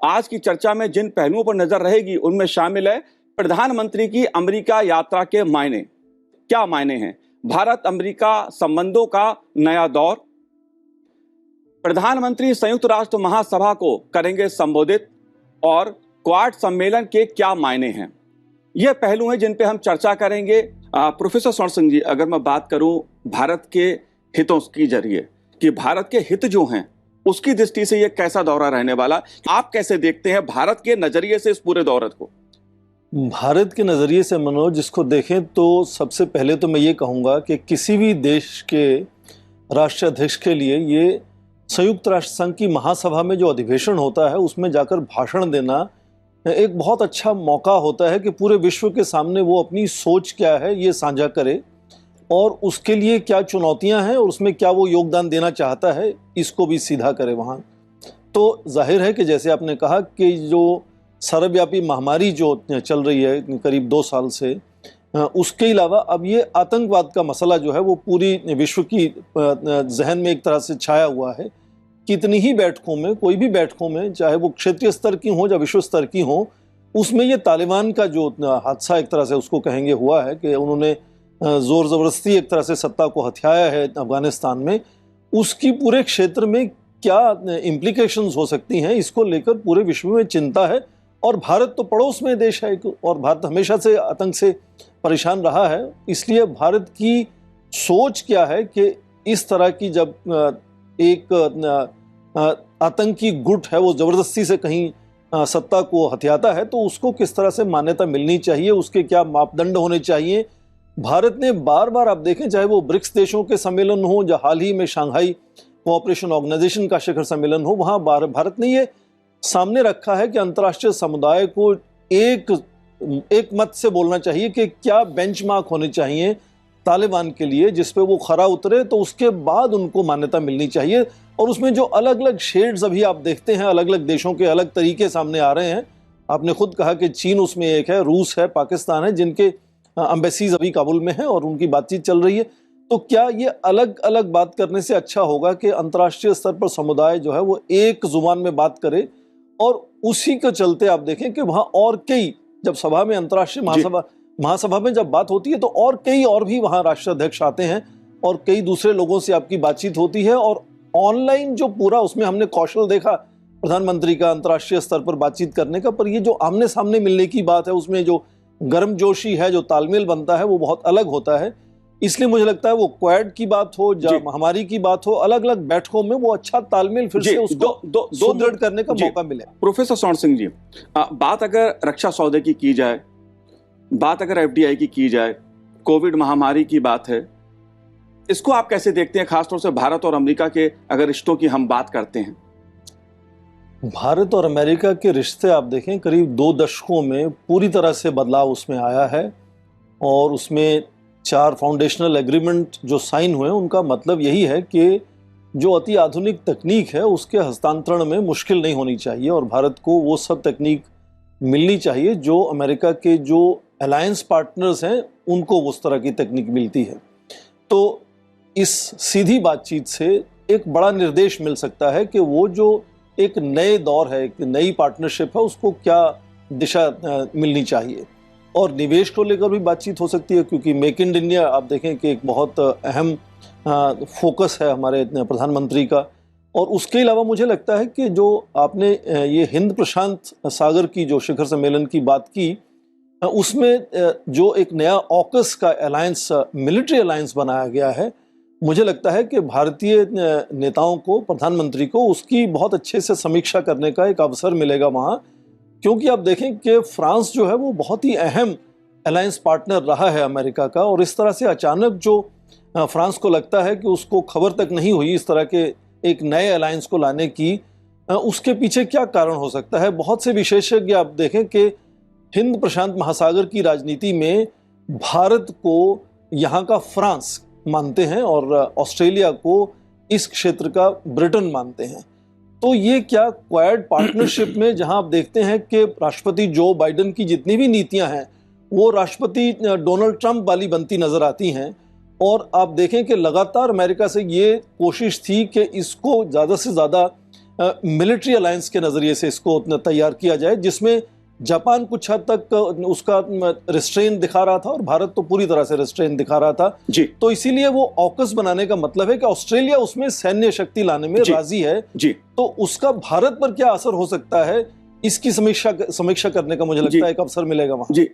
आज की चर्चा में जिन पहलुओं पर नजर रहेगी उनमें शामिल है प्रधानमंत्री की अमेरिका यात्रा के मायने। क्या मायने हैं? भारत अमेरिका संबंधों का नया दौर। प्रधानमंत्री संयुक्त राष्ट्र महासभा को करेंगे संबोधित और क्वाड सम्मेलन के क्या मायने हैं? यह पहलू हैं जिन पे हम चर्चा करेंगे। प्रोफेसर स्वर्ण सिंह जी, अगर मैं बात करूं भारत के हितों की जरिए कि भारत के हित जो हैं उसकी दृष्टि से यह कैसा दौरा रहने वाला, आप कैसे देखते हैं भारत के नजरिए से इस पूरे दौरे को? भारत के नज़रिए से मनोज, जिसको देखें तो सबसे पहले तो मैं ये कहूँगा कि किसी भी देश के राष्ट्राध्यक्ष के लिए ये संयुक्त राष्ट्र संघ की महासभा में जो अधिवेशन होता है उसमें जाकर भाषण देना एक बहुत अच्छा मौका होता है कि पूरे विश्व के सामने वो अपनी सोच क्या है ये साझा करे और उसके लिए क्या चुनौतियां हैं और उसमें क्या वो योगदान देना चाहता है इसको भी सीधा करे वहाँ। तो जाहिर है कि जैसे आपने कहा कि जो सर्वव्यापी महामारी जो चल रही है करीब 2 साल से, उसके अलावा अब ये आतंकवाद का मसला जो है वो पूरी विश्व की जहन में एक तरह से छाया हुआ है। कितनी ही बैठकों में, कोई भी बैठकों में, चाहे वो क्षेत्रीय स्तर की हो या विश्व स्तर की हो, उसमें ये तालिबान का जो हादसा एक तरह से उसको कहेंगे हुआ है कि उन्होंने ज़ोर ज़बरदस्ती एक तरह से सत्ता को हथियाया है अफगानिस्तान में, उसकी पूरे क्षेत्र में क्या इम्प्लीकेशंस हो सकती हैं इसको लेकर पूरे विश्व में चिंता है। और भारत तो पड़ोस में देश है और भारत हमेशा से आतंक से परेशान रहा है, इसलिए भारत की सोच क्या है कि इस तरह की जब एक आतंकी गुट है वो ज़बरदस्ती से कहीं सत्ता को हथियाता है तो उसको किस तरह से मान्यता मिलनी चाहिए, उसके क्या मापदंड होने चाहिए। भारत ने बार बार, आप देखें, चाहे वो ब्रिक्स देशों के सम्मेलन हो या हाल ही में शंघाई कोऑपरेशन ऑर्गेनाइजेशन का शिखर सम्मेलन हो, वहाँ भारत ने ये सामने रखा है कि अंतर्राष्ट्रीय समुदाय को एक मत से बोलना चाहिए कि क्या बेंचमार्क होने चाहिए तालिबान के लिए जिस पे वो खरा उतरे, तो उसके बाद उनको मान्यता मिलनी चाहिए। और उसमें जो अलग अलग शेड्स अभी आप देखते हैं, अलग अलग देशों के अलग तरीके सामने आ रहे हैं। आपने खुद कहा कि चीन उसमें एक है, रूस है, पाकिस्तान है, जिनके एम्बेसीज अभी काबुल में हैं और उनकी बातचीत चल रही है। तो क्या ये अलग अलग बात करने से अच्छा होगा कि अंतर्राष्ट्रीय स्तर पर समुदाय जो है वो एक जुबान में बात करे? और उसी के चलते आप देखें कि वहाँ और कई, जब सभा में अंतर्राष्ट्रीय महासभा में जब बात होती है तो और कई और भी वहाँ राष्ट्राध्यक्ष आते हैं और कई दूसरे लोगों से आपकी बातचीत होती है। और ऑनलाइन जो पूरा उसमें हमने कौशल देखा प्रधानमंत्री का अंतर्राष्ट्रीय स्तर पर बातचीत करने का, पर ये जो आमने सामने मिलने की बात है उसमें जो गर्मजोशी है, जो तालमेल बनता है वो बहुत अलग होता है। इसलिए मुझे लगता है वो क्वाड की बात हो या महामारी की बात हो, अलग अलग बैठकों में वो अच्छा तालमेल फिर से उसको सुदृढ़ करने का मौका मिले। प्रोफेसर स्वर्ण सिंह जी, बात अगर रक्षा सौदे की जाए, बात अगर एफडीआई की जाए, कोविड महामारी की बात है, इसको आप कैसे देखते हैं, खासतौर से भारत और अमेरिका के अगर रिश्तों की हम बात करते हैं? भारत और अमेरिका के रिश्ते आप देखें करीब 2 दशकों में पूरी तरह से बदलाव उसमें आया है और उसमें 4 फाउंडेशनल एग्रीमेंट जो साइन हुए उनका मतलब यही है कि जो अति आधुनिक तकनीक है उसके हस्तांतरण में मुश्किल नहीं होनी चाहिए और भारत को वो सब तकनीक मिलनी चाहिए जो अमेरिका के जो अलायंस पार्टनर्स हैं उनको उस तरह की तकनीक मिलती है। तो इस सीधी बातचीत से एक बड़ा निर्देश मिल सकता है कि वो जो एक नए दौर है, एक नई पार्टनरशिप है, उसको क्या दिशा मिलनी चाहिए। और निवेश को लेकर भी बातचीत हो सकती है क्योंकि मेक इन इंडिया आप देखें कि एक बहुत अहम फोकस है हमारे प्रधानमंत्री का। और उसके अलावा मुझे लगता है कि जो आपने ये हिंद प्रशांत सागर की जो शिखर सम्मेलन की बात की, उसमें जो एक नया ऑकस का अलायंस, मिलिट्री अलायंस बनाया गया है, मुझे लगता है कि भारतीय नेताओं को, प्रधानमंत्री को उसकी बहुत अच्छे से समीक्षा करने का एक अवसर मिलेगा वहाँ। क्योंकि आप देखें कि फ्रांस जो है वो बहुत ही अहम अलायंस पार्टनर रहा है अमेरिका का और इस तरह से अचानक जो फ्रांस को लगता है कि उसको खबर तक नहीं हुई इस तरह के एक नए अलायंस को लाने की, उसके पीछे क्या कारण हो सकता है। बहुत से विशेषज्ञ आप देखें कि हिंद प्रशांत महासागर की राजनीति में भारत को यहाँ का फ्रांस मानते हैं और ऑस्ट्रेलिया को इस क्षेत्र का ब्रिटेन मानते हैं। तो ये क्या क्वाड पार्टनरशिप में जहां आप देखते हैं कि राष्ट्रपति जो बाइडेन की जितनी भी नीतियां हैं वो राष्ट्रपति डोनाल्ड ट्रंप वाली बनती नजर आती हैं और आप देखें कि लगातार अमेरिका से ये कोशिश थी कि इसको ज़्यादा से ज़्यादा मिलिट्री अलायंस के नज़रिए से इसको तैयार किया जाए, जिसमें जापान कुछ हद तक उसका रिस्ट्रेन दिखा रहा था और भारत तो पूरी तरह से रिस्ट्रेन दिखा रहा था जी तो इसीलिए वो ऑकस बनाने का मतलब है कि ऑस्ट्रेलिया उसमें सैन्य शक्ति लाने में जी राजी है। जी तो उसका भारत पर क्या असर हो सकता है, इसकी समीक्षा करने का मुझे जी लगता है एक अवसर मिलेगा वहां। जी